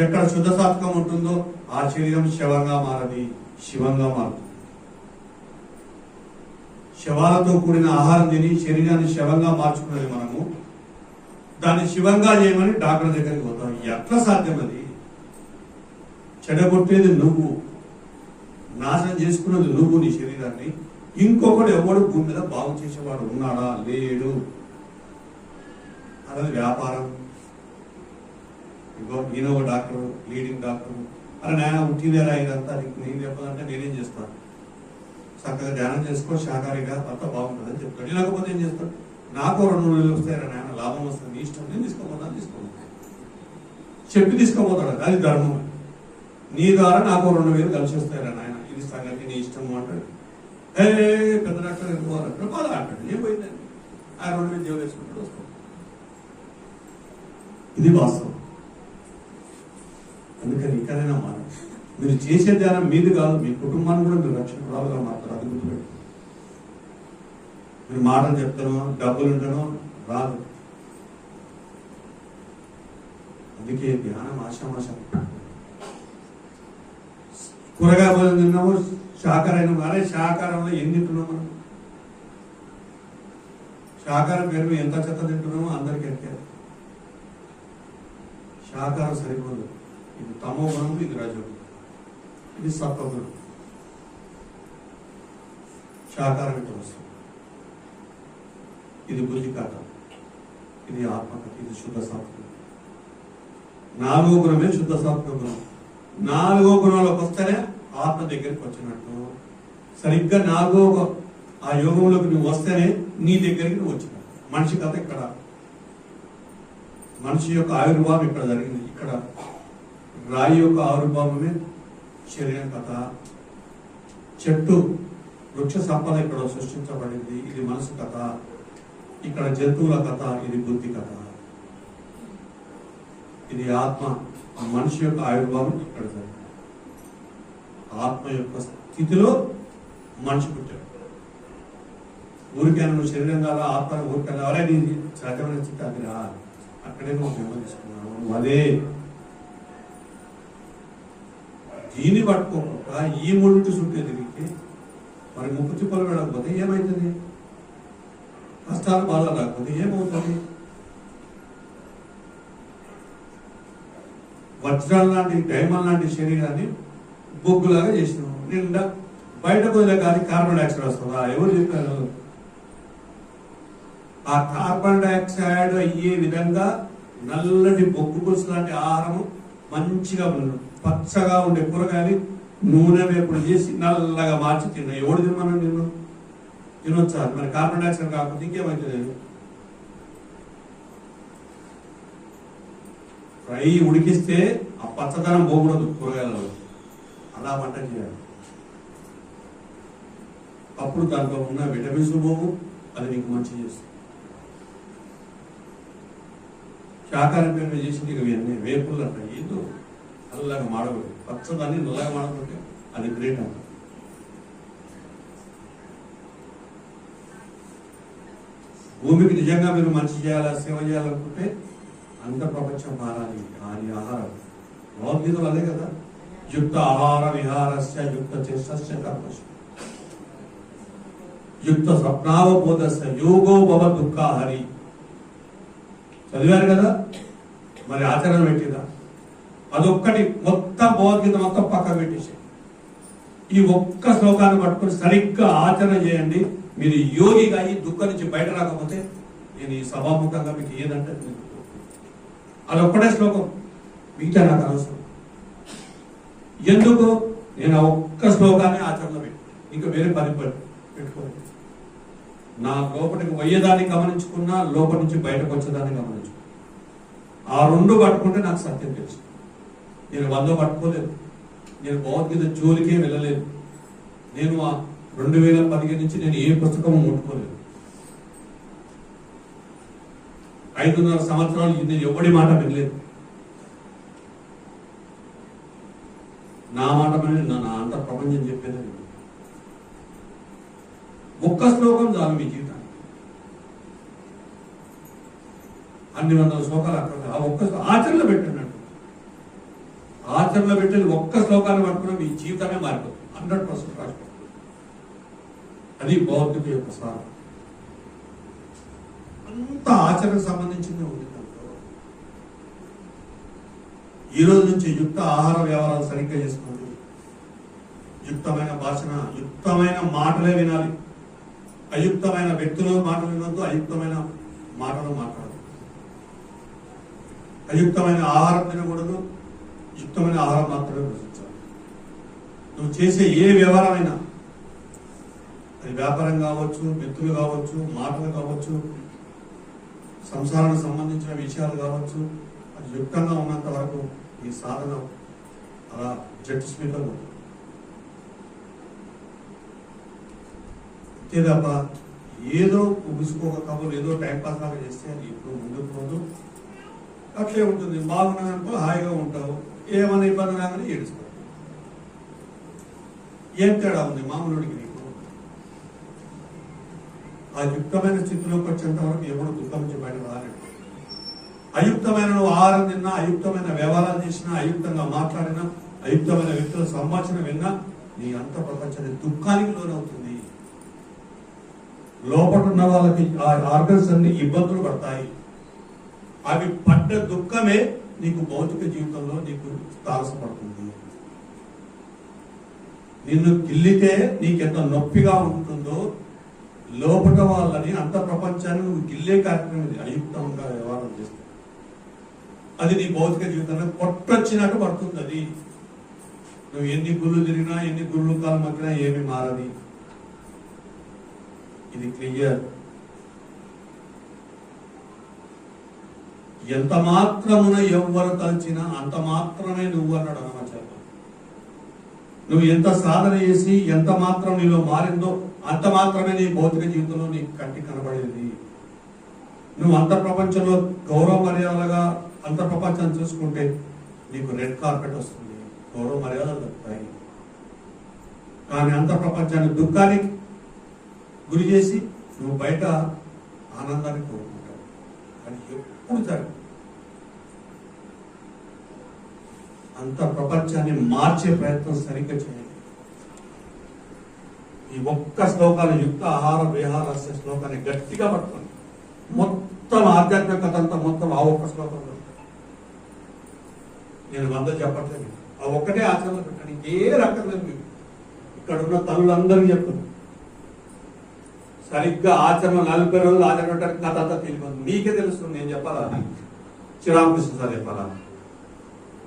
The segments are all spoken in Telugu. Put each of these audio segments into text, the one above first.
ఎక్కడ శుద్ధ సాత్వికం ఉంటుందో ఆ శరీరం శవంగా మారది, శివంగా మారుతుంది. శవాలతో కూడిన ఆహారం తిని శరీరాన్ని శవంగా మార్చుకున్నది మనము, దాన్ని శివంగా చేయమని డాక్టర్ దగ్గరికి పోతాం. ఎట్లా సాధ్యం? అది చెడగొట్టేది నువ్వు, నాశనం చేసుకున్నది నువ్వు నీ శరీరాన్ని. ఇంకొకడు ఎవడు భూమి మీద బాగు చేసేవాడు ఉన్నాడా? లేడు. అదే వ్యాపారం. ఇంకో ఈయన ఒక డాక్టర్, లీడింగ్ డాక్టర్. అరే నాయన ఉట్టిదేరా ఇదంతా, నేను చెప్పదంటే నేనేం చేస్తాను? చక్కగా ధ్యానం చేసుకో, శాకాహారిగా అంతా బాగుంటుంది అని చెప్తాడు. లేకపోతే ఏం చేస్తాడు? నాకు 2 నెలలు వస్తాయి నాయన, లాభం వస్తుంది, నీ ఇష్టం, నేను తీసుకోపోతాను, చెప్పి తీసుకోపోతాడు. అది ధర్మం. నీ ద్వారా నాకు 2,000 కలిసి వస్తాయిరా నాయన, ఇది సంగతి, నీ ఇష్టం అంటాడు. పెద్ద డాక్టర్ ఎందుకు బాగా అంటాడు. ఏం పోయిందండి? ఆ 2,000 దేవుడు వేసుకుంటాడు, వస్తాడు. ఇది వాస్తవం. అందుకని ఇక్కడైనా మారు. మీరు చేసే ధ్యానం మీది కాదు, మీ కుటుంబాన్ని కూడా మీరు రక్షకురాలుగా మారుతారు. అది గుర్తుపెట్టి మీరు మాటలు చెప్తానో డబ్బులు ఉంటానో రాదు. అందుకే ధ్యానం ఆశామాషం. కూరగాయ భోజనం తిన్నాము, శాకాహారం. అరే శాకాహారంలో ఎన్ని తింటున్నాం మనం? శాకాహారం పేరు ఎంత చెత్త తింటున్నామో అందరికీ ఎక్కారు. శాకాహారం సరిపోదు. ఇది తమో గుణం, ఇది రజోగుణం, ఇది సత్వగుణం. శాకాహారం ఇక్కడ వస్తుంది. ఇది బుద్ధికాట, ఇది ఆత్మకత, ఇది శుద్ధ సాత్వికం. 4వ గుణమే శుద్ధ సాత్విక గుణం. 4వ గుణంలోకి వస్తేనే ఆత్మ దగ్గరికి వచ్చినట్టు. సరిగ్గా 4వ ఆ యోగంలోకి నువ్వు వస్తేనే నీ దగ్గరికి నువ్వు వచ్చినట్టు. మనిషి కథ ఇక్కడ, మనిషి యొక్క ఆవిర్భావం ఇక్కడ జరిగింది. ఇక్కడ రాయి యొక్క ఆవిర్భావమే శరీరం కథ. చెట్టు వృక్ష సంపద ఇక్కడ సృష్టించబడింది, ఇది మనసు కథ. ఇక్కడ జంతువుల కథ, ఇది బుద్ధి కథ. ఇది ఆత్మ, మనిషి యొక్క ఆవిర్భావం ఇక్కడ జరిగింది. ఆత్మ యొక్క స్థితిలో మనిషి పుట్టాడు. ఊరికైనా నువ్వు శరీరం కాదా, ఆత్మ ఊరికైనా అవరే నీ సహజమైన స్థితి అది రా, అక్కడే నువ్వు జన్మ తీసుకున్నావు. నువ్వు అదే. దీన్ని పట్టుకోకుండా ఈ మూడింటి చుట్టూ తిరిగితే మరి ముప్పు తిప్పలు వెళ్ళకపోతే ఏమవుతుంది? కష్టాలు బాధలు రాకపోతే ఏమవుతుంది? వజ్రాలు లాంటి, డైమండ్ లాంటి శరీరాన్ని బొగ్గులాగా చేసినావు. నిండా బయటకు వదిలే కానీ కార్బన్ డైఆక్సైడ్ వస్తుందా? ఎవరు చెప్పారు? ఆ కార్బన్ డైఆక్సైడ్ అయ్యే విధంగా నల్లటి బొగ్గు పులుసు లాంటి ఆహారము, మంచిగా పచ్చగా ఉండే కూరగాయలు నూనె వేపుడు చేసి నల్లగా మార్చి తిన్నా. ఎవడు తిన్నాను నిన్ను? తినొచ్చా? మరి కార్బన్ డైఆక్సైడ్ కాకపోతే ఇంకేమైతుంది? ఫ్రై ఉడికిస్తే ఆ పచ్చదనం పోకూడదు కూరగాయలలో, అలా వంట చేయాలి. అప్పుడు దాంట్లో ఉన్న విటమిన్స్ పోవు, అది నీకు మంచి చేస్తుంది. శాకాహారం పేరు చేసింది ఇవన్నీ వేపులు అంట. ఏదో నల్లగా మాడకూడదు, పచ్చదాన్ని నల్లగా మాడకుంటే అది గ్రేట్ అంట. భూమికి నిజంగా మీరు మంచి చేయాలా, సేవ చేయాలనుకుంటే అంత ప్రపంచం మారాలి. కానీ ఆహారం భగవద్గీతలు అదే కదా, యుక్త ఆహార విహారస్య యుక్త చేష్టస్య కర్మస్య యుక్త స్వప్నావబోధస్య యోగో భవ దుఃఖాహరి. చదివారు కదా, మరి ఆచరణ పెట్టిందా? అదొక్కటి మొత్తం భగవద్గీత మొత్తం పక్క పెట్టేసి ఈ ఒక్క శ్లోకాన్ని పట్టుకొని సరిగ్గా ఆచరణ చేయండి. మీరు యోగిగా ఈ దుఃఖం నుంచి బయట రాకపోతే నేను ఈ సభాముఖంగా మీకు ఏదంటే అదొక్కటే శ్లోకం, మిగతా నాకు అవసరం. ఎందుకు? నేను ఆ ఒక్క శ్లోకాన్ని ఆచరణలో పెట్టి ఇంకా వేరే పని పెట్టుకోవాలి. నా లోపలికి పోయేదాన్ని గమనించుకున్నా, లోపల నుంచి బయటకు వచ్చేదాన్ని గమనించుకున్నా. ఆ 2 పట్టుకుంటే నాకు సత్యం తెలుసు. నేను 100 పట్టుకోలేదు. నేను భగవద్గీత జోలికే వెళ్ళలేదు. నేను ఆ 2015 నుంచి నేను ఏ పుస్తకము ముట్టుకోలేదు. 5.5 సంవత్సరాలు నేను ఎవడి మాట వినలేదు. నా మాట విని నా అంత ప్రపంచం చెప్పేదని. ఒక్క శ్లోకం చాలు మీ జీవితానికి. అన్ని 100 శ్లోకాలు అక్కడ ఆ ఒక్క ఆచరణలో పెట్టండి. ఆచరణలో పెట్టేది ఒక్క శ్లోకాన్ని పట్టుకుని మీ జీవితమే మారిపోతుంది. 100% రాష్ట్రం. అది భౌతిక యొక్క సారం. అంత ఆచరణకు సంబంధించింది ఉంది దాంట్లో. ఈ రోజు నుంచి యుక్త ఆహార వ్యవహారాలు సరిగ్గా చేసుకోండి. యుక్తమైన భాషణ, యుక్తమైన మాటలే వినాలి. అయుక్తమైన వ్యక్తులు మాటలు వినొద్దు, అయుక్తమైన మాటలు మాట్లాడదు. అయుక్తమైన ఆహారం తినకూడదు, యుక్తమైన ఆహారం మాత్రమే భుజించాలి. నువ్వు చేసే ఏ వ్యవహారమైనా, అది వ్యాపారం కావచ్చు, వ్యక్తులు కావచ్చు, మాటలు కావచ్చు, సంసారానికి సంబంధించిన విషయాలు కావచ్చు, అది యుక్తంగా ఉన్నంత వరకు ఈ సాధన అలా జట్టు స్మితంగా ఉంటుంది. తప్ప ఏదో ముసుకోక కబుర్లు ఏదో టైంపాస్ లాగా చేస్తే అది ఇప్పుడు ముందుకు పోదు. అట్లే ఉంటుంది. బాగున్నానుకో హాయిగా ఉంటావు, ఏమైనా ఇబ్బంది రాగానే ఏడుస్తావు. ఏం తేడా ఉంది మామూలుడికి నీకు? ఆ యుక్తమైన స్థితిలోకి వచ్చేంత వరకు ఎవరు దుఃఖం నుంచి బయట రాలేదు. అయుక్తమైన నువ్వు ఆహారం తిన్నా, అయుక్తమైన వ్యవహారాలు చేసినా, అయుక్తంగా మాట్లాడినా, అయుక్తమైన వ్యక్తుల సంభాషణ విన్నా నీ అంత ప్రపంచాన్ని దుఃఖానికి లోనవుతుంది. లోపల ఉన్న వాళ్ళకి ఆ ఆర్గన్స్ అన్ని ఇబ్బందులు పడతాయి. అవి పడ్డ దుఃఖమే నీకు భౌతిక జీవితంలో నీకు తారసపడుతుంది. నిన్ను గిల్లితే నీకెంత నొప్పిగా ఉంటుందో లోపల వాళ్ళని అంత ప్రపంచాన్ని నువ్వు గిల్లే కార్యక్రమం అయుక్తంగా వ్యవహారం చేస్తావు. అది నీ భౌతిక జీవితంలో కొట్టొచ్చినట్టు పడుతుంది. అది నువ్వు ఎన్ని గుళ్ళు తిరిగినా, ఎన్ని గుళ్ళు కాలం మగ్గినా ఏమి మారది. ఇది క్లియర్. ఎంత మాత్రమున ఎవ్వరు తలచినా అంత మాత్రమే నువ్వు అన్నాడు హనుమాచార్య. నువ్వు ఎంత సాధన చేసి ఎంత మాత్రం నీలో మారిందో అంత మాత్రమే నీ భౌతిక జీవితంలో నీ కంటికి కనబడేది. నువ్వు అంత ప్రపంచంలో గౌరవ మర్యాదలుగా అంత ప్రపంచాన్ని చూసుకుంటే నీకు రెడ్ కార్పెట్ వస్తుంది, గౌరవ మర్యాదలు దక్కుతాయి. కానీ అంత ప్రపంచాన్ని దుఃఖానికి గురి చేసి నువ్వు బయట ఆనందాన్ని కోరుకుంటావు. అది ఎప్పుడు జరగదు. అంత ప్రపంచాన్ని మార్చే ప్రయత్నం సరిగ్గా చేయండి. ఈ ఒక్క శ్లోకాలు యుక్త ఆహార విహారస్య శ్లోకాన్ని గట్టిగా పట్టుకోండి. మొత్తం ఆధ్యాత్మికత అంతా మొత్తం ఆ ఒక్క శ్లోకంలో. నేను 100 చెప్పట్లేదు, ఆ ఒక్కటే ఆచరణలో పెట్టండి. ఏ రక్కర్లేదు. మీకు ఇక్కడ ఉన్న తల్లులందరికీ చెప్తున్నాను, సరిగ్గా ఆచరణ 40 రోజులు ఆచరణ పెట్టడానికి కథ అంతా తెలియదు. మీకే తెలుస్తుంది. నేను చెప్పాలా? శ్రీరామకృష్ణ సార్ చెప్పాలా?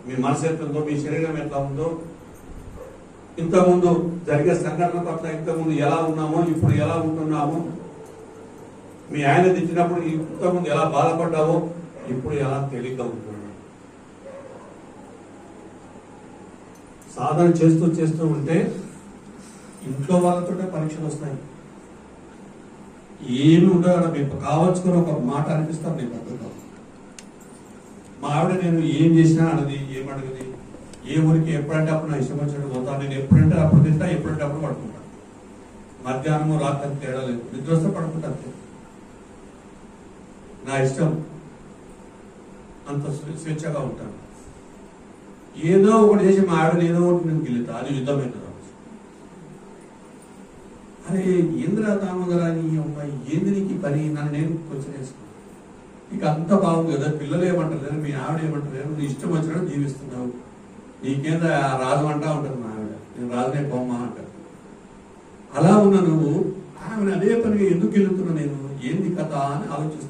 మీ మనసు ఎట్లుందో, మీ శరీరం ఎట్లా ఉందో, ఇంతకుముందు జరిగే సంఘటన పట్ల ఇంతకుముందు ఎలా ఉన్నామో, ఇప్పుడు ఎలా ఉంటున్నామో, మీ ఆయన తెచ్చినప్పుడు ఇంతకుముందు ఎలా బాధపడ్డావో, ఇప్పుడు ఎలా తేలిగ్గా ఉంటున్నావు. సాధన చేస్తూ చేస్తూ ఉంటే ఇంట్లో వాళ్ళతోనే పరీక్షలు వస్తాయి. ఏమి ఉండదు. మీకు కావచ్చుకొని ఒక మాట అనిపిస్తాను. నేను అడుగుతాను. మా ఆవిడ నేను ఏం చేసినా అన్నది, ఏమడగది. ఏ ఊరికి ఎప్పుడంటే అప్పుడు నా ఇష్టం వచ్చినట్టు పోతాను. నేను ఎప్పుడంటే అప్పుడు తింటా, ఎప్పుడంటే అప్పుడు పడుకుంటాను. మధ్యాహ్నము రాత్రి తేడా లేదు. నిద్ర వస్తే పడుకుంటాను. నా ఇష్టం. అంత స్వేచ్ఛగా ఉంటాను. ఏదో ఒకటి చేసి మా ఆవిడని ఏదో ఒకటి నేను గెలుతా. అది యుద్ధమైంది. అరే ఏంద్రా దామోదరా నీ అమ్మాయి, ఏంది నీకు పని? నన్ను నేను క్వశ్చన్ వేసుకున్నాను. నీకు అంత బాగుంది కదా, పిల్లలు ఏమంటలేరు, మీ ఆవిడ ఏమంటలేరు, నీ ఇష్టం వచ్చినట్టు జీవిస్తున్నావు, నీకేందా రాజు అంటా ఉంటుంది మా ఆవిడ. నేను రాజునే బొమ్మ అంటాను. అలా ఉన్న నువ్వు ఆమెను అదే పనిగా ఎందుకు వెళ్తున్నా, నేను ఏంది కథ అని ఆలోచిస్తాను.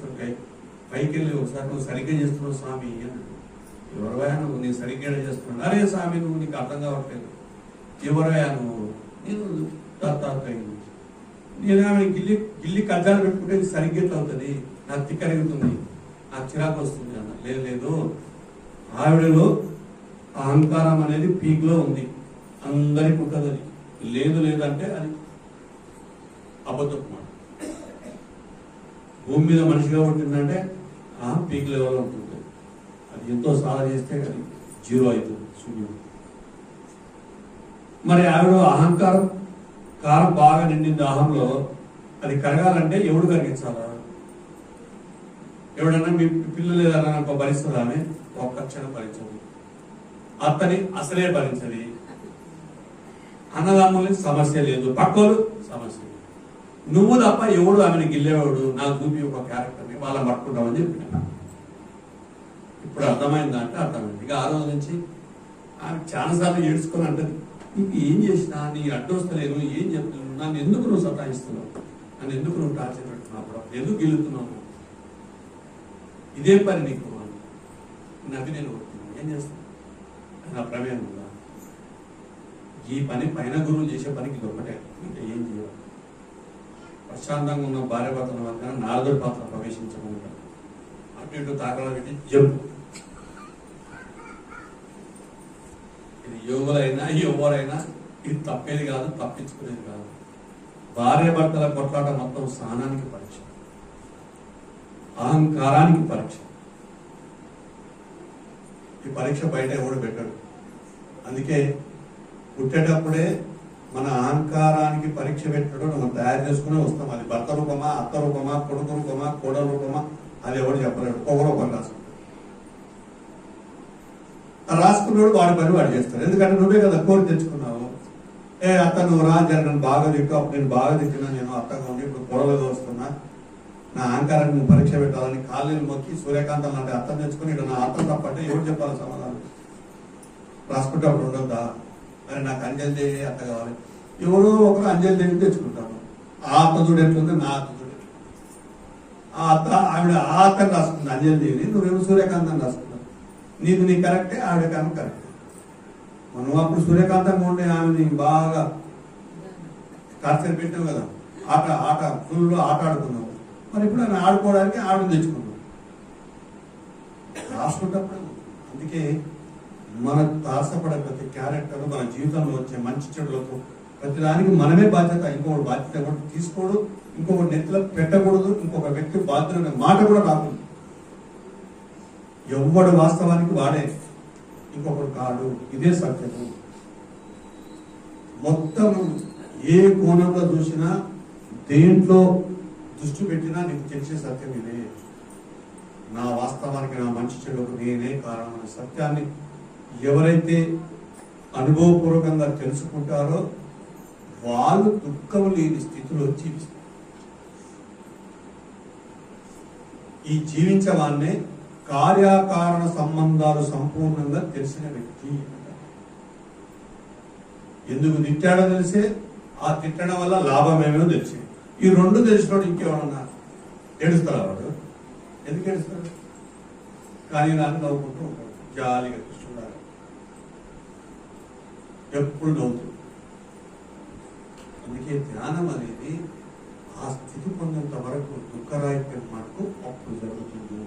పైకి వెళ్ళి ఒకసారి నువ్వు సరిగ్గా చేస్తున్నావు స్వామి అని. ఎవరవయా నువ్వు? నేను సరిగ్గా చేస్తున్నాను. అరే స్వామి నువ్వు నీకు అర్థం కావట్లేదు. ఎవరవయా నువ్వు? నేను దత్తాత్రేయుడు. నేను ఆమె గిల్లి కజ్జాలు పెట్టుకుంటే సరిగ్గా ఎట్లా అవుతుంది, నాకు తిక్కరుగుతుంది, నాకు చిరాకు వస్తుంది అన్న. లేదు, ఆవిడలో అహంకారం అనేది పీక్ లో ఉంది. అందరికి ఉంటుంది. అది లేదంటే అది అబద్ధం మాట. భూమి మీద మనిషిగా ఉంటుందంటే పీక్ లెవెల్లో ఉంటుంది. అది ఎంతో సాధన చేస్తే అది 0 అవుతుంది, శూన్యం. మరి ఆవిడ అహంకారం కారం బాగా నిండింది అహంలో. అది కరగాలంటే ఎవడు కరిగించాలా? ఎవడన్నా మీ పిల్లలు ఏదన్నా భరిస్తుందా? ఆమె ఒక్క క్షణం భరించదు. అత్తని అసలే భరించది, అన్నదమ్ములకి సమస్య లేదు, పక్కోలు సమస్య లేదు. నువ్వు తప్ప ఎవడు ఆమెను గిల్లేవాడు నాకు చూపి ఒక క్యారెక్టర్ని వాళ్ళని పట్టుకుంటామని చెప్పిన. ఇప్పుడు అర్థమైందా అంటే అర్థమైంది. ఇక ఆ రోజు నుంచి ఆమె చాలాసార్లు ఏడ్చుకొని అంటది, నీకు ఏం చేసినా నీ అడ్డొస్తలేను, ఏం చెప్తున్నావు, నన్ను ఎందుకు నువ్వు సతాయిస్తున్నావు, నన్ను ఎందుకు నువ్వు టార్చర్ పెడుతున్నావు, ఎందుకు గిల్లుతున్నావు, ఇదే పని నీకు నవ్వి నేను ఏం చేస్తాను నా ప్రమేయం ఉందా? ఈ పని పైన గురువులు చేసే పనికి ఇది ఒకటే, ఇంకా ఏం చేయాలి? ప్రశాంతంగా ఉన్న భార్య భర్తల మధ్య నారదుడి పాత్ర ప్రవేశించకుండా అటు ఇటు తాకలా పెట్టి జంపు. ఇది యోగులైనా ఎవరైనా ఇది తప్పేది కాదు, తప్పించుకునేది కాదు. భార్య భర్తల కొట్లాట మొత్తం సహనానికి పరీక్ష, అహంకారానికి పరీక్ష. ఈ పరీక్ష బయట ఎవడు పెట్టాడు. అందుకే పుట్టేటప్పుడే మన అహంకారానికి పరీక్ష పెట్టడం మనం తయారు చేసుకునే వస్తాం. అది భర్త రూపమా, అత్త రూపమా, కొడుకు రూపమా, కోడల రూపమా, అది ఎవడు చెప్పలేడు. ఒక రూపం రాసుకుంటాడు. రాసుకున్నాడు వాడి పని వాడు చేస్తాడు. ఎందుకంటే నువ్వే కదా కోరి తెచ్చుకున్నావు. అత్త నువ్వు రా జర నన్ను బాగా తిట్టు, అప్పుడు నేను బాగా తిట్టినా, నేను అత్తగా ఉండి ఇప్పుడు కొడలుగా వస్తున్నా, నా అహంకారాన్ని నువ్వు పరీక్ష పెట్టాలని కాళ్ళని మొక్కి సూర్యకాంతం లాంటి అర్థం తెచ్చుకుని నా అర్థం తప్పంటే ఎవరు చెప్పాలి సమాధానం? రాసుకుంటే అప్పుడు ఉండొద్దా? మరి నాకు అంజలి దేవి అత్త కావాలి, ఎవరో ఒకరు అంజలి దేవిని తెచ్చుకుంటాను. ఆ అత్త చూడు ఎట్లుంది, నా అత్త చూడు ఎట్లుంది. ఆ అత్త ఆవిడ ఆ అత్తని రాసుకుంది అంజలి దేవిని, నువ్వేమో సూర్యకాంతం రాసుకున్నావు. నీకు నీ కరెక్టే, ఆవిడ కానీ కరెక్టే. మనం అప్పుడు సూర్యకాంతంగా ఉండే ఆమెని బాగా టార్చర్ పెట్టావు కదా, ఆట ఫుల్ ఆట ఆడుకున్నావు. మరి ఇప్పుడు ఆయన ఆడుకోవడానికి ఆవిడ తెచ్చుకున్నాం రాసుకుంటప్పుడు. అందుకే మన తారసపడే ప్రతి క్యారెక్టర్ మన జీవితంలో వచ్చే మంచి చెడులకు ప్రతిదానికి మనమే బాధ్యత. ఇంకొకటి బాధ్యత ఎవరు తీసుకోడు, ఇంకొకటి నెత్తిలో పెట్టకూడదు, ఇంకొక వ్యక్తి బాధ్యత అనే మాట కూడా రాకూడదు. ఎవడు వాస్తవానికి వాడే, ఇంకొకడు కాడు. ఇదే సత్యము. మొత్తం ఏ కోణంలో చూసినా, దేంట్లో దృష్టి పెట్టినా నీకు తెలిసే సత్యం ఇదే. నా వాస్తవానికి నా మంచి చెడుకు నేనే కారణం అనే సత్యాన్ని ఎవరైతే అనుభవపూర్వకంగా తెలుసుకుంటారో వాళ్ళు దుఃఖం లేని స్థితిలో జీవిస్తారు. ఈ జీవించవాన్నే కార్యకారణ సంబంధాలు సంపూర్ణంగా తెలిసిన వ్యక్తి. ఎందుకు తిట్టాడో తెలిసే, ఆ తిట్టడం వల్ల లాభమేమో తెలిసే. ఈ రెండు తెలిసినోడు ఇంకేమన్నా ఏడుస్తాడు వాడు? ఎందుకు ఏడుస్తాడు? కానీ నాకు నవ్వుకుంటూ ఉంటాడు, జాలిగా చూడాలి, ఎప్పుడు నవ్వుతూ. అందుకే ధ్యానం అనేది ఆ స్థితి పొందేంత వరకు దుఃఖరాహిత్యం మటుకు అప్పుడు జరుగుతుంది,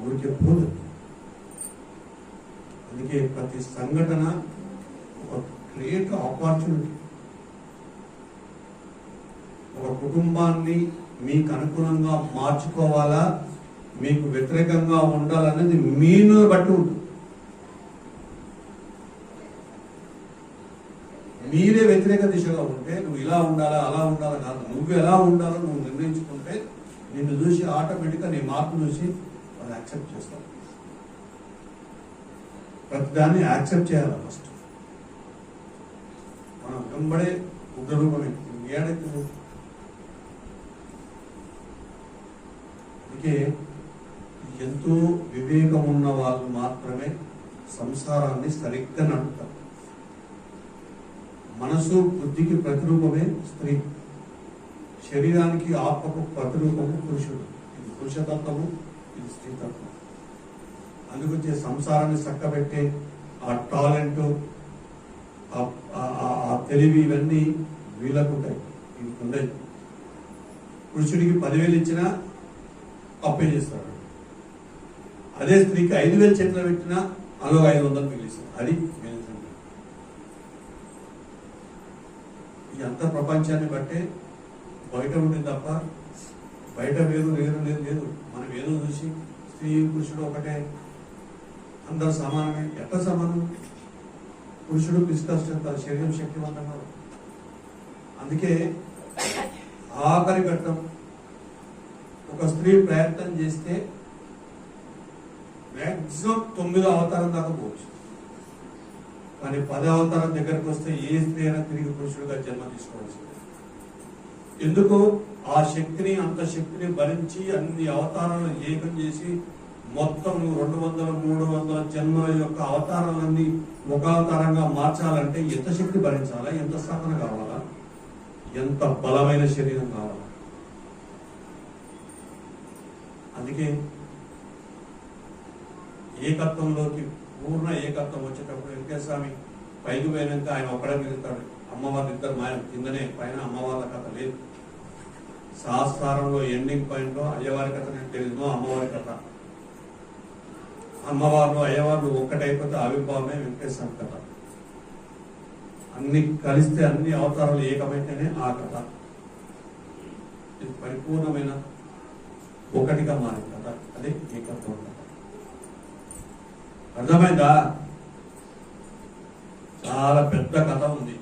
ఊరికే పోదు. అందుకే ప్రతి సంఘటన ఒక గ్రేట్ ఆపర్చునిటీ. ఒక కుటుంబాన్ని మీకు అనుగుణంగా మార్చుకోవాలా, మీకు వ్యతిరేకంగా ఉండాలనేది మీను బట్టి ఉంటుంది. మీరే వ్యతిరేక దిశగా ఉంటే నువ్వు ఇలా ఉండాలా అలా ఉండాలా కాదు, నువ్వు ఎలా ఉండాలో నువ్వు నిర్ణయించుకుంటే నిన్ను చూసి ఆటోమేటిక్గా నీ మార్పు చూసి వాళ్ళు యాక్సెప్ట్ చేస్తారు. ప్రతిదాన్ని యాక్సెప్ట్ చేయాలి ఫస్ట్. మనం వెంబడే ఉగ్రరూపమే ఏడైతే. అందుకే ఎంతో వివేకం ఉన్న వాళ్ళు మాత్రమే సంసారాన్ని సరిగ్గా నడుపుతారు. మనసు బుద్ధికి ప్రతిరూపమే స్త్రీ, శరీరానికి ఆత్మకు ప్రతిరూపము పురుషుడు. ఇది పురుషతత్వము, ఇది స్త్రీతత్వం. అందుకొచ్చే సంసారాన్ని చక్కబెట్టే ఆ టాలెంట్, ఆ తెలివి, ఇవన్నీ వీళ్ళకు ఉంటాయి, వీళ్ళకు ఉండవు. పురుషుడికి 10,000 ఇచ్చినా అప్పే చేస్తాడు. అదే స్త్రీకి 5,000 చేతిలో పెట్టినా అందులో 500 మిగిలిస్తారు. అది మేనేజ్మెంట్. ఈ అంత ప్రపంచాన్ని బట్టే బయట ఉంటుంది తప్ప బయట వేరు వేరు లేదు లేదు. మనం ఏదో చూసి స్త్రీ పురుషుడు ఒకటే, అందరూ సమానమే. ఎట్లా సమానం? పురుషుడు ఫిజికల్ తన శరీరం శక్తివంతంగా. అందుకే ఆఖరి ఘట్టం ఒక స్త్రీ ప్రయత్నం చేస్తే మ్యాక్సిమం 9వ అవతారం దాకా పోవచ్చు. కానీ 10వ అవతారం దగ్గరకు వస్తే ఏ స్త్రీ అయినా తిరిగి పురుషుడిగా జన్మ తీసుకోవాల్సింది. ఎందుకు? ఆ శక్తిని, అంత శక్తిని భరించి అన్ని అవతారాలను ఏకం చేసి మొత్తం 200, 300 జన్మల యొక్క అవతారాలన్నీ ఒక అవతారంగా మార్చాలంటే ఎంత శక్తి భరించాలా, ఎంత సాధన కావాలా, ఎంత బలమైన శరీరం కావాలా. అందుకే ఏకత్వంలోకి పూర్ణ ఏకత్వం వచ్చేటప్పుడు వెంకటేశ్వర పైకి పోయినాక ఆయన ఒక్కడే మిగులుతాడు. అమ్మవారి ఇద్దరు మాయ కిందనే, పైన అమ్మవార్ల కథ లేదు. శాస్త్రంలో ఎండింగ్ పాయింట్ లో అయ్యవారి కథ నేను తెలియదు, అమ్మవారి కథ. అమ్మవారు అయ్యవారు ఒక్కటైపోతే ఆవిర్భావమే వెంకటేశ్వర కథ. అన్ని కలిస్తే అన్ని అవతారాలు ఏకమైతేనే ఆ కథ. ఇది పరిపూర్ణమైన ఒకటిగా మారే కథ, అదే ఏకత్వం కథ. అర్థమైందా? చాలా పెద్ద కథ ఉంది.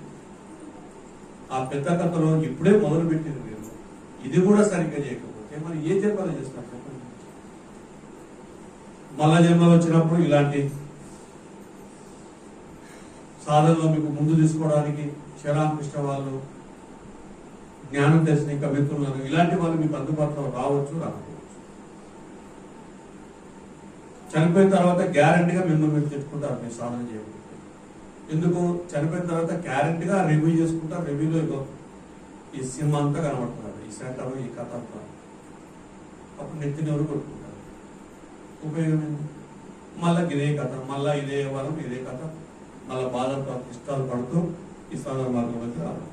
ఆ పెద్ద కథలో ఇప్పుడే మొదలు పెట్టింది మీరు. ఇది కూడా సరిగ్గా చేయకపోతే మరి ఏ జన్మలో చేస్తారు చెప్పండి. మళ్ళా జన్మలు వచ్చినప్పుడు ఇలాంటి సాధనలో మీకు ముందు తీసుకోవడానికి శ్రీరామకృష్ణ వాళ్ళు, జ్ఞానం తెలిసిన కవిత్రులను, ఇలాంటి వాళ్ళు మీకు అందుబాటులో రావచ్చు, రాకపోవచ్చు. చనిపోయిన తర్వాత గ్యారంటీగా మిమ్మల్ని మీరు తెచ్చుకుంటారు మీరు సాధన చేయకపోతే. ఎందుకు? చనిపోయిన తర్వాత గ్యారంటీగా రివ్యూ చేసుకుంటారు. రివ్యూలో ఇగో ఈ సినిమా అంతా కనబడుతున్నారు, ఈ సెంటర్, ఈ కథ అంతా. అప్పుడు నెత్తిని ఎవరు కొట్టుకుంటారు. ఉపయోగం ఏంటి? మళ్ళా ఇదే కథ, మళ్ళా ఇదే వారం ఇదే కథ, మళ్ళా బాధలతో ఇష్టాలు పడుతూ ఈ సాధన మార్గంలోకి రావాలి.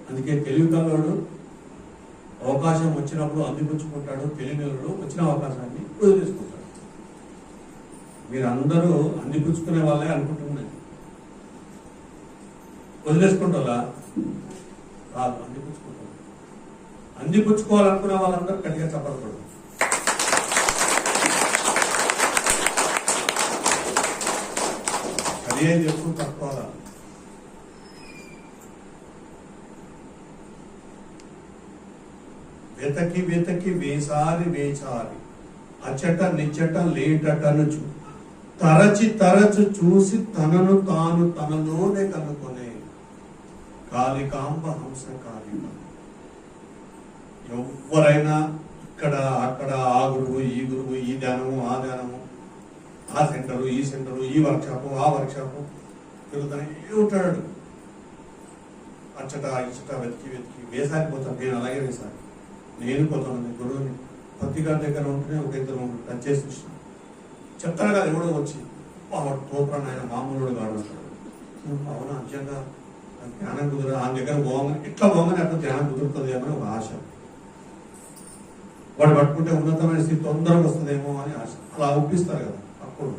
అందుకే తెలివి కల్లోడు అవకాశం వచ్చినప్పుడు అందిపుచ్చుకుంటాడు, తెలియనివాడు వచ్చిన అవకాశాన్ని వదిలేసుకుంటాడు. మీరందరూ అందిపుచ్చుకునే వాళ్ళే అనుకుంటున్నారు, వదిలేసుకుంటారా? రాదు, అందిపుచ్చుకుంటారు. అందిపుచ్చుకోవాలనుకునే వాళ్ళందరూ గట్టిగా చెప్పకూడదు. అదే చెప్పుకుని తక్కువ. వెతకి వెతకి వేసారి వేచారి, అచ్చట నిచ్చట లేటటనుచు, తరచి తరచు చూసి తనను తాను తనలోనే కనుకొనే కాళికాంబ హంస కాళిక. ఎవరైనా ఇక్కడ అక్కడ ఆ గురువు ఈ గురువు, ఈ ధ్యానము ఆ ధ్యానము, ఆ సెంటరు ఈ సెంటరు, ఈ వర్క్షాపు ఆ వర్క్షాపు తిరుగుతానే ఉంటాడు. అచ్చట ఇచ్చట వెతికి వెతికి వేసారిపోతాను. నేను అలాగే వేసాను. నేను పోతాను గురువుని పత్రికా దగ్గర ఉంటేనే ఒక ఇద్దరు టచ్ చేసి చూసిన చెప్తాను కదా, ఎవడో వచ్చి వాడు తోపురాన్ని ఆయన మామూలు కాడు అంటాడు. అవునా, నిజంగా ధ్యానం కుదరదు, ఆ దగ్గర పోగానే ఇట్లా పోగానే అట్లా ధ్యానం కుదురుతుంది అని ఒక ఆశ. వాడు పట్టుకుంటే ఉన్నతమైన స్థితి తొందరగా వస్తుందేమో అని ఆశ. అలా ఒప్పిస్తారు కదా. అప్పుడు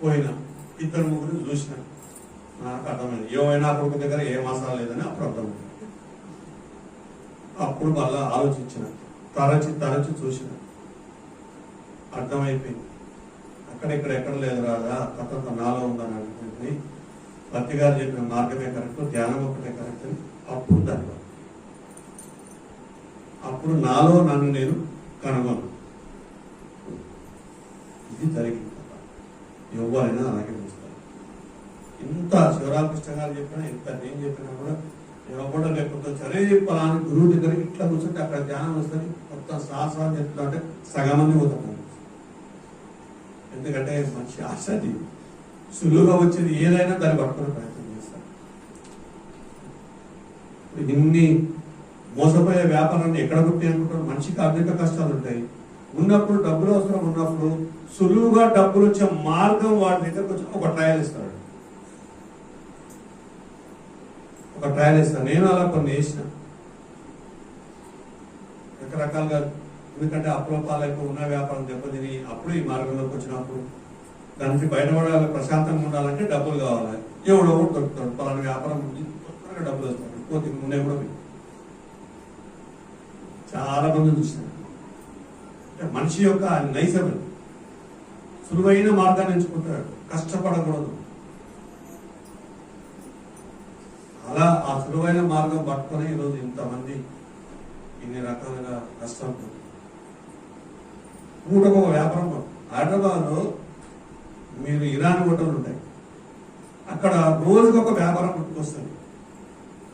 పోయినా ఇద్దరు ముగ్గురు చూసిన, నాకు అర్థమైంది ఏమైనా కొడుకు దగ్గర ఏ మసాలా లేదని అప్పుడు అర్థమైంది. అప్పుడు మళ్ళా ఆలోచించిన, తరచి చూసిన, అర్థమైపోయింది. అక్కడెక్కడ ఎక్కడ లేదు రాదా, కథ నాలో ఉందని అనిపించింది. పత్తి గారు చెప్పిన మార్గమే కరెక్ట్, ధ్యానం ఒకటే కరెక్ట్ అని అప్పుడు దాని అప్పుడు నాలో నన్ను నేను కనుగొను. ఇది జరిగింది. ఎవరైనా అలాగే చూస్తారు. ఇంత శివరామకృష్ణ గారు చెప్పినా, ఇంత నేను చెప్పినా కూడా ఎవడో లేకపోతే సరే పలాని గురువు దగ్గర ఇట్లా కూర్చుంటే అక్కడ ధ్యానం వస్తుంది. మొత్తం సాహసాలు చెప్తున్నా అంటే సగం మంది పోతున్నారు. ఎందుకంటే మంచి ఆశ, అది సులువుగా వచ్చేది ఏదైనా దాన్ని పట్టుకునే ప్రయత్నం చేస్తారు. ఇన్ని మోసపోయే వ్యాపారాన్ని ఎక్కడ పుట్టి అనుకుంటారు? మనిషికి ఆర్థిక కష్టాలు ఉంటాయి. ఉన్నప్పుడు డబ్బులు అవసరం ఉన్నప్పుడు సులువుగా డబ్బులు వచ్చే మార్గం వాడి దగ్గరకు వచ్చి ఒక ట్రయల్ ఇస్తాడు. ఒక ట్రయల్ ఇస్తాను. నేను అలా కొన్ని వేసిన రకరకాలుగా. ఎందుకంటే అప్రూపాలైపు ఉన్న వ్యాపారం దెబ్బతిని అప్పుడు ఈ మార్గంలోకి వచ్చినప్పుడు దానికి బయటపడాలి, ప్రశాంతంగా ఉండాలంటే డబ్బులు కావాలి. ఎవడో కూడా దొరుకుతాడు, పలానా వ్యాపారం తొందరగా డబ్బులు వస్తాడు. కోతి ముందే కూడా చాలా మంది చూస్తాను. అంటే మనిషి యొక్క నైజం సులువైన మార్గాన్ని ఎంచుకుంటాడు, కష్టపడకూడదు. అలా ఆ సులువైన మార్గం పట్టుకొని ఈరోజు ఇంతమంది ఇన్ని రకాలుగా కష్టం. పూటకు ఒక వ్యాపారం. హైదరాబాద్ లో బిర్యానీ హోటళ్ళు ఉంటాయి. అక్కడ రోజుకి ఒక వ్యాపారం పుట్టుకొస్తుంది.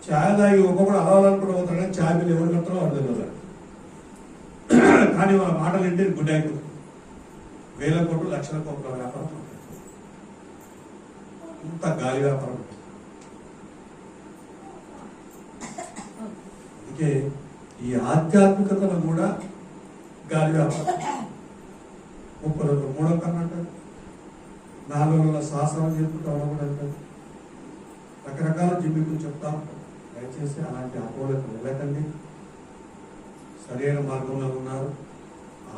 ఛాయ్ తాగి ఒక్కొక్కడు అలవాలనుకుంటూ పోతాడు, కానీ ఛాయ్ బిల్లు ఎవరు కట్టారో వాడు తెలియదు. కానీ వాళ్ళ మాటలు ఏంటి గుడ్ అయిపోతుంది. వేల కోట్లు లక్షల కోట్ల వ్యాపారం ఇంత గాలి వ్యాపారం. అందుకే ఈ ఆధ్యాత్మికతలో కూడా గాలి వ్యాపారం. 30 రోజులు మూడో కన్నా అంటారు, 4 రోజుల శాసనం చేసుకుంటూ కూడా అంటారు. రకరకాల జిమ్మికులు చెప్తా ఉంటారు. దయచేసి అలాంటి అపోహలకు వెళ్ళకండి. సరైన మార్గంలో ఉన్నారు.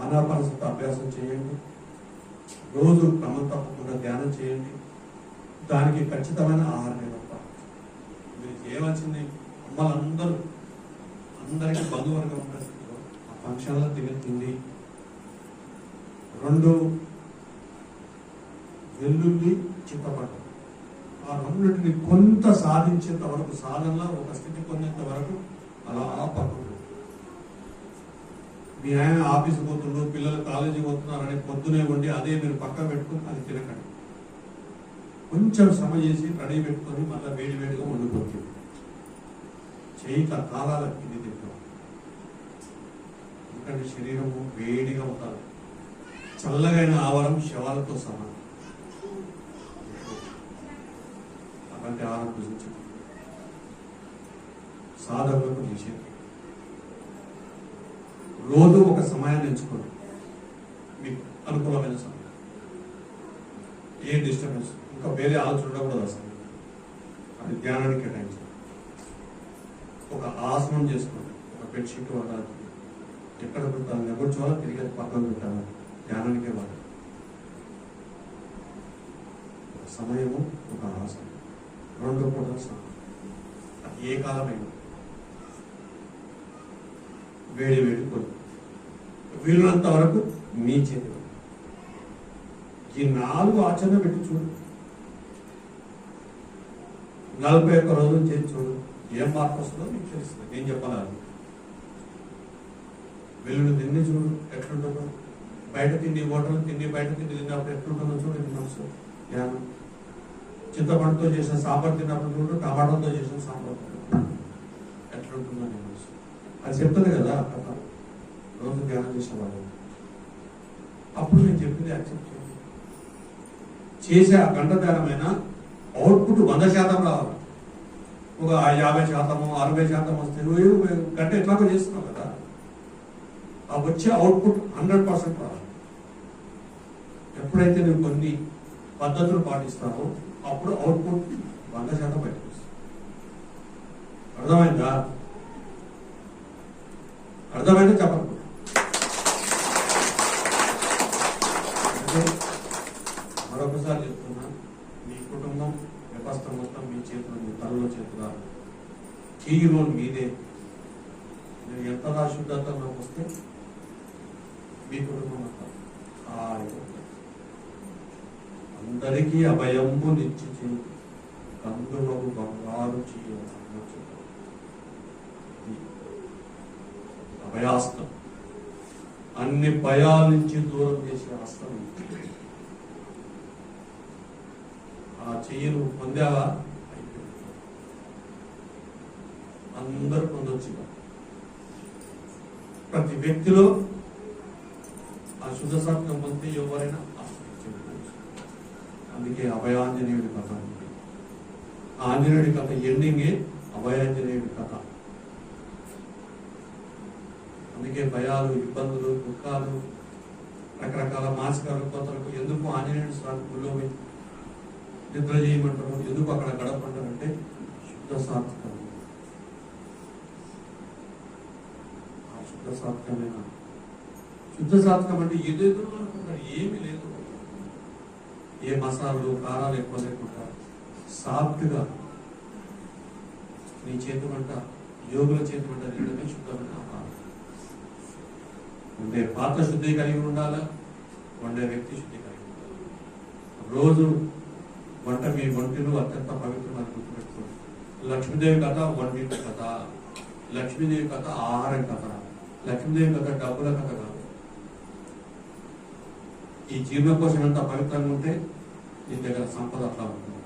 ఆనాపానసత అభ్యాసం చేయండి. రోజు క్రమం తప్పకుండా ధ్యానం చేయండి. దానికి ఖచ్చితమైన ఆహారం తప్ప మీరు చేయవలసింది, అమ్మలందరూ అందరికీ బంధువర్గం ఉంటుంది, ఆ ఫంక్షన్లో తిండి. 2 వెల్లుల్లి చింతపండు, ఆ రెండింటిని కొంత సాధించేంత వరకు, సాధనలో ఒక స్థితి పొందేంత వరకు అలా పక్కకు. మీ ఆయన ఆఫీస్కి పోతుండ్రు, పిల్లలు కాలేజీకి పోతున్నారని పొద్దునే ఉండి అదే మీరు పక్క పెట్టుకుని అది తినకండి. కొంచెం శ్రమ చేసి రెడీ పెట్టుకొని మళ్ళీ వేడివేడిగా వండుకోవచ్చు. చేయి కాలాల ఇది తింటాం. ఎందుకంటే శరీరము వేడిగా ఉండాలి. చల్లగైన ఆవరం శవాలతో సమానం. అలాంటి ఆహారం గురించి సాధకులకు నిషేధం. రోజు ఒక సమయాన్ని ఎంచుకోండి, మీకు అనుకూలమైన సమయం. ఏ డిస్టర్బెన్స్, ఇంకా వేరే ఆలోచన ఉండకూడదు. అసలు అది ధ్యానానికి కేటాయించాలి. ఒక ఆసనం చేసుకోండి, ఒక బెడ్షీట్ వాడాలి. ఎక్కడ పెట్టాలి, కూర్చోవాలో తిరిగి పక్కన పెట్టాలి. ధ్యానానికే వాడాలి. ఒక సమయము, ఒక ఆసనం, 2 పూటల సమయం. అది ఏ కాలమైనా వేడి కొద్ది వీలున్నంత వరకు మీ చేతిలో. ఈ 4 ఆచరణ పెట్టి చూడు. 41 రోజులు చేసి చూడు. ఏం మార్పు వస్తుందో మీకు తెలుస్తుంది. నేను చెప్పాలి. వెల్లుల్లి తిండి చూడు ఎట్లుంటుందో. బయట తిండి, హోటల్ తిండి, బయట తిండి తిన్నప్పుడు ఎట్లుంటుందో చూడు. ఇది మనసు ధ్యానం. చింతపండుతో చేసిన సాంబార్ తిన్నప్పుడు చూడు, టమాటాతో చేసిన సాంబార్ ఎట్లుంటుందో నేను మనసు. అది చెప్తుంది కదా కథ. రోజు ధ్యానం చేసేవాడు. అప్పుడు నేను చెప్పింది యాక్సెప్ట్ చేయండి. చేసే ఆ గంట ధ్యానమైన అవుట్పుట్ 100% రావాలి. ఒక 50%, 60% వస్తే నువ్వు గంట ఎట్లాగో చేస్తున్నావు కదా, ఆ వచ్చే అవుట్పుట్ 100% రావాలి. ఎప్పుడైతే నువ్వు కొన్ని పద్ధతులు పాటిస్తావో అప్పుడు అవుట్పుట్ 100% బయటకు వస్తుంది. అర్థమైందా? అర్థమైతే చెప్పండి. మరొకసారి చెప్తున్నా, మీ కుటుంబం వ్యవస్థ మొత్తం మీ చేతులు, మీ తలలో చేతుల కీ రోల్ మీదే. మీరు ఎంత శుద్ధతలోకి వస్తే మీ కుటుంబం అంతా అందరికీ అభయంబు నిశ్చితి కందులకు బంగారు చేయాలి. అభయాస్తం, అన్ని భయాల నుంచి దూరం చేసే అస్తం. ఆ చెయ్యి నువ్వు పొందావా? అందరూ పొందొచ్చు. ప్రతి వ్యక్తిలో ఆ శుద్ధ సత్యం పొందితే ఎవరైనా ఆశ్రయించవచ్చు. అందుకే అభయాంజనేయుడి కథ. ఆంజనేయుడి కథ ఎండింగే అభయాంజనేయుడి కథ. అందుకే భయాలు, ఇబ్బందులు, దుఃఖాలు, రకరకాల మానసిక రుగ్మతలకు ఎందుకు ఆంజనేయుడి గుళ్ళో నిద్ర చేయమంటారు, ఎందుకు అక్కడ గడపంటారంటే శుద్ధ సాత్వికం. ఆ శుద్ధ సాత్వికమైన శుద్ధ సాత్వికం అంటే ఏదేదో అనుకుంటారు, ఏమీ లేదు. ఏ మసాలాలు, కారాలు ఎక్కువ లేకుండా సాత్విగా నీ చేతి వంట, యోగుల చేతి వంట తినడమే శుద్ధమైన ఆహారం. ఉండే పాత్ర శుద్ధి కలిగి ఉండాలా, వండే వ్యక్తి శుద్ధి కలిగి ఉండాలి. రోజు వంట మీ వంటిలో అత్యంత పవిత్రమని గుర్తుపెట్టుకోండి. లక్ష్మీదేవి కథ వంటింటి కథ, లక్ష్మీదేవి కథ ఆహారం కథ, లక్ష్మీదేవి కథ డబ్బుల కథ కాదు. ఈ జీర్ణకోశం ఎంత పవిత్రంగా ఉంటే నీ దగ్గర సంపద అట్లా ఉంటుంది.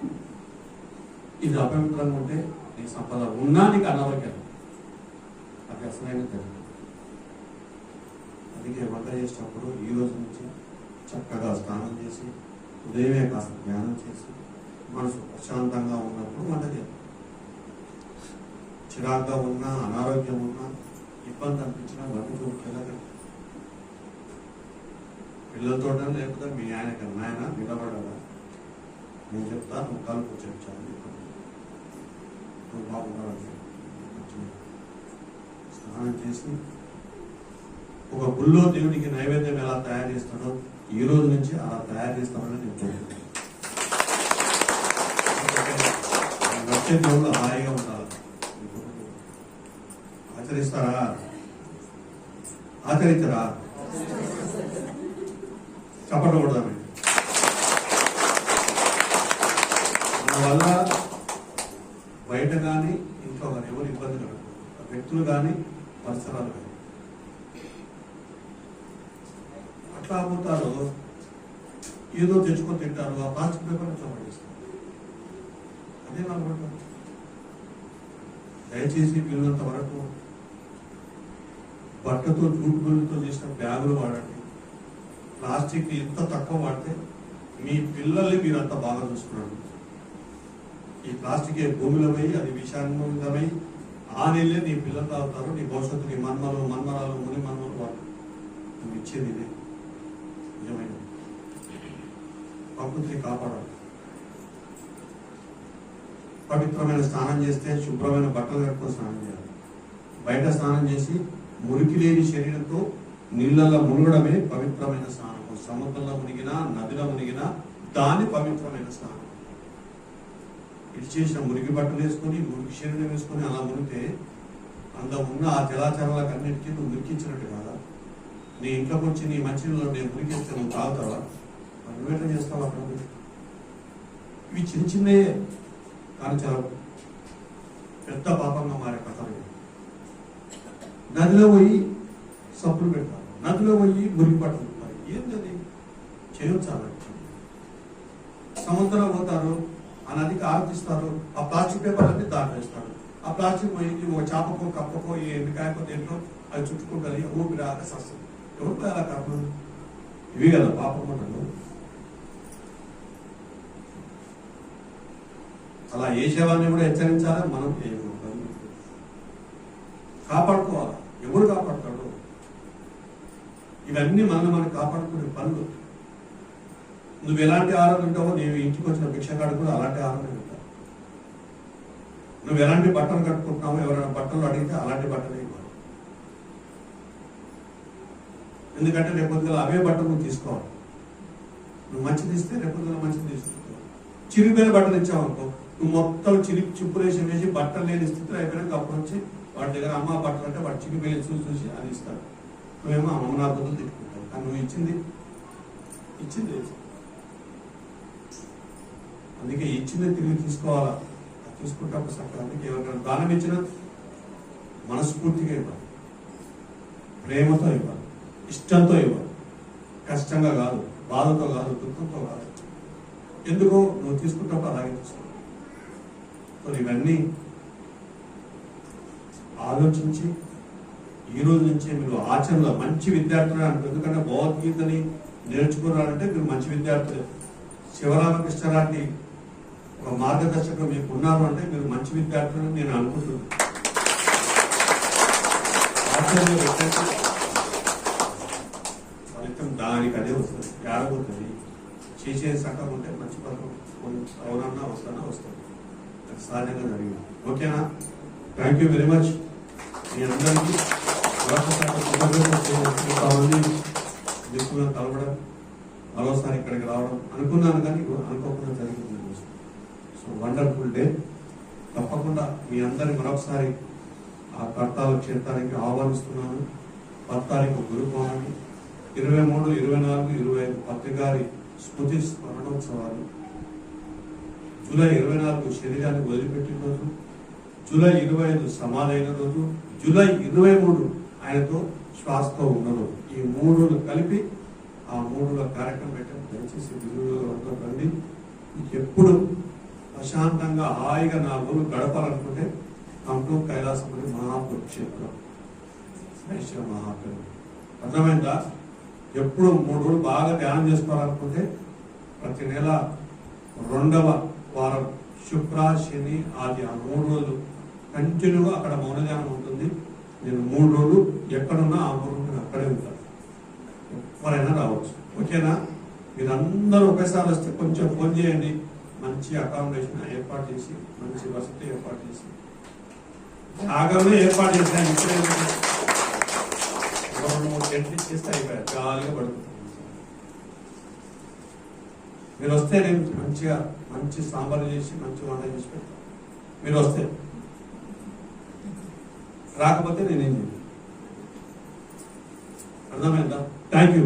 ఇది అపవిత్రంగా ఉంటే నీ సంపద ఉన్నా నీకు అనారోగ్యం, అది అసలైన తెలియదు. అందుకే వంట చేసేటప్పుడు ఈ రోజు నుంచి చక్కగా స్నానం చేసి ఉదయమే కాస్త ధ్యానం చేసి మనసు ప్రశాంతంగా ఉన్నప్పుడు వంట చేయాలి. చిరాగ్గా ఉన్నా, అనారోగ్యం ఉన్నా, ఇబ్బంది అనిపించినా వంట చూపుకెళ్ళగలరు. పిల్లలతో లేకపోతే మీ ఆయన నాయన నిలబడాలా, నేను చెప్తా, నువ్వు కలుపు చెప్తాను, నువ్వు బాగుండాలి. స్నానం చేసి ఒక గుళ్ళో దేవుడికి నైవేద్యం ఎలా తయారు చేస్తాడో ఈ రోజు నుంచి అలా తయారు చేస్తామని నేను చెప్తున్నాను. నచ్చే దేవుళ్ళు హాయిగా ఉండాలి. ఆచరిస్తారా? ఆచరించరా? చెప్పకూడదా? మన వల్ల బయట కానీ ఇంట్లో కానీ ఎవరు ఇబ్బంది కలగదు, వ్యక్తులు కానీ పరిసరాలు కానీ. అట్లా పోతారు, ఏదో తెచ్చుకొని తింటారు, ఆ ప్లాస్టిక్ పేపర్ చంపేస్తారు. అదే నాకు దయచేసి వీళ్ళంత వరకు బట్టతో జూట్ గొల్లుతో చేసిన బ్యాగులు వాడండి. ప్లాస్టిక్ ఎంత తక్కువ వాడితే మీ పిల్లల్ని మీరు అంత బాగా చూసుకున్నారు. ఈ ప్లాస్టిక్ భూమిలో పోయి అది విషాన్మై ఆ నీళ్ళే నీ పిల్లలు తాగుతారు. నీ భవిష్యత్తు, నీ మన్మలు మన్మరాలు ముని మన్మలు వాళ్ళు నువ్వు ఇచ్చేది ఇదే. నిజమైన ప్రకృతిని కాపాడాలి. పవిత్రమైన స్నానం చేస్తే శుభ్రమైన బట్టలు కట్టుకొని స్నానం చేయాలి. బయట స్నానం చేసి మురికి లేని శరీరంతో నీళ్ళల్లో మునగడమే పవిత్రమైన స్నానం. సముద్రంలో మునిగినా, నదిలో మునిగినా దాని పవిత్రమైన స్నానం. ఇది చేసిన మురికి బట్టలు వేసుకొని, మురికి శరీరం వేసుకొని అలా మునిగితే అందులో ఉన్న ఆ జలాచరాలకు అన్నిటికీ నువ్వు మురికించినట్టు కాదా? నీ ఇంట్లోకి వచ్చి నీ మంచిలో నేను మురికిస్తే నువ్వు తాగుతావా? నువ్వేట చేస్తావు అక్కడ? ఇవి చిన్న చిన్నయే కానీ చాలా పెద్ద పాపంగా మారే కథలు. నదిలో పోయి సబ్బులు పెడతారు, నదిలో పోయి మురికి బట్టలు పెడతారు. ఏంటది చేయొచ్చా? సముద్రంలో పోతారు, ఆ నదికి ఆరతిస్తారు, ఆ ప్లాస్టిక్ పేపర్ అన్ని దాటేస్తారు. ఆ ప్లాస్టిక్ పోయి ఒక చేపకో కప్పకో ఎండికాయకో దేంట్లో అది చుట్టుకుంటుంది, ఊపిరి రాక సస్తుంది. ఎవరు అలా కర్మ? ఇవి కదా పాపం అంటారు. అలా చేసేవాడిని కూడా హెచ్చరించాలి, మనం చేయకూడదు, కాపాడుకోవాలి. ఎవరు కాపాడుతాడు? ఇవన్నీ మనం కాపాడుకునే పనులు. నువ్వు ఎలాంటి ఆహారం తింటావో నీవు ఇంటికి వచ్చిన భిక్షగాడు కూడా అలాంటి ఆహారం తింటావు. నువ్వు ఎలాంటి బట్టలు కట్టుకుంటున్నావో ఎవరైనా బట్టలు అడిగితే అలాంటి బట్టలు ఇవ్వాలి. ఎందుకంటే రేపొద్దుగా అవే బట్టలు నువ్వు తీసుకోవాలి. నువ్వు మంచిది ఇస్తే రేపొద్దుగా మంచిది తీసుకుంటావు. చిరిగిపోయిన బట్టలు ఇచ్చావనుకో, నువ్వు మొత్తం చిప్పులేసి వేసి బట్టలు లేని స్థితిలో అయిపోయినాక అప్పుడు వచ్చి వాడి దగ్గర అమ్మ బట్టలు అంటే వాడు చిరిగిపోయి చూసి అది ఇస్తాడు. నువ్వేమో అమ్మ నా బుద్ధులు తిట్టుకుంటావు. కానీ నువ్వు ఇచ్చింది అందుకే ఇచ్చింది తిరిగి తీసుకోవాలా. తీసుకుంటే సక్కగా. అందుకే ఎవరికైనా దానం ఇచ్చినా మనస్ఫూర్తిగా ఇవ్వాలి, ప్రేమతో ఇవ్వాలి, ఇష్టంతో ఇవ్వాలి. కష్టంగా కాదు, బాధతో కాదు, దుఃఖంతో కాదు. ఎందుకో నువ్వు తీసుకుంటప్పుడు అలాగే తీసుకో. ఇవన్నీ ఆలోచించి ఈ రోజు నుంచే మీరు ఆచరణలో మంచి విద్యార్థులు అంటారు. ఎందుకంటే భగవద్గీతని నేర్చుకున్నారంటే మీరు మంచి విద్యార్థులు. శివరామకృష్ణ లాంటి ఒక మార్గదర్శకులు మీకు ఉన్నారు అంటే మీరు మంచి విద్యార్థులని నేను అనుకుంటున్నాను. ఆచరణలో ఫలితం దానికి అదే వస్తుంది, ఏడబోతుంది. చేసేది చక్కగా ఉంటే మంచి పథకం అవునన్నా వస్తుంది. అది సహజంగా జరిగింది. ఓకేనా? Thank you very much. మీ అందరికీ దిక్కులను కలవడం, మరోసారి ఇక్కడికి రావడం అనుకున్నాను కానీ అనుకోకుండా జరిగింది. So wonderful day. తప్పకుండా మీ అందరినీ మరొకసారి ఆ కర్తాల క్షేత్రానికి ఆహ్వానిస్తున్నాను. 10 తారీఖు గురు పౌర్ణమి, 23, 24, 25 పత్రికారి స్మృతి స్మరణోత్సవాలు, జూలై 24 శరీరాన్ని వదిలిపెట్టిన రోజు, జూలై 25 సమాధైన రోజు, జూలై 23 ఆయనతో శ్వాసతో ఉన్న రోజు. ఈ 3 కలిపి ఆ 3 కార్యక్రమం పెట్టారు. దయచేసి రండి. ఎప్పుడు ప్రశాంతంగా హాయిగా 4 రోజులు గడపాలనుకుంటే కంటూ కైలాసపతి మహాపురుషేత్రం శ్రేష్ఠ మహాత్ముడు. అర్థమైందా? ఎప్పుడు 3 రోజులు బాగా ధ్యానం చేసుకోవాలనుకుంటే ప్రతి నెల 2వ వారం శుక్ర శని ఆది ఆ 3 రోజులు కంటిన్యూగా అక్కడ మౌన ధ్యానం ఉంటుంది. నేను 3 రోజులు ఎక్కడున్నా ఆ 3 రోజులు అక్కడే ఉంటాను. ఎవరైనా రావచ్చు. ఓకేనా? మీరందరూ ఒకేసారి వస్తే కొంచెం ఫోన్ చేయండి. మంచి అకామిడేషన్ ఏర్పాటు చేసి మంచి వసతి ఏర్పాటు చేసి ఆగమే ఏర్పాటు చేశాను. ఇప్పుడే 2-3 గంటలు చేస్తే అయిపోయారు. జాలీగా పడుతుంది. మీరు వస్తే నేను మంచిగా మంచి సాంబార్ చేసి మంచి వంట చేసి పెడతాను. మీరు వస్తే, రాకపోతే నేనేం చేయను. అర్థమైందా? Thank you.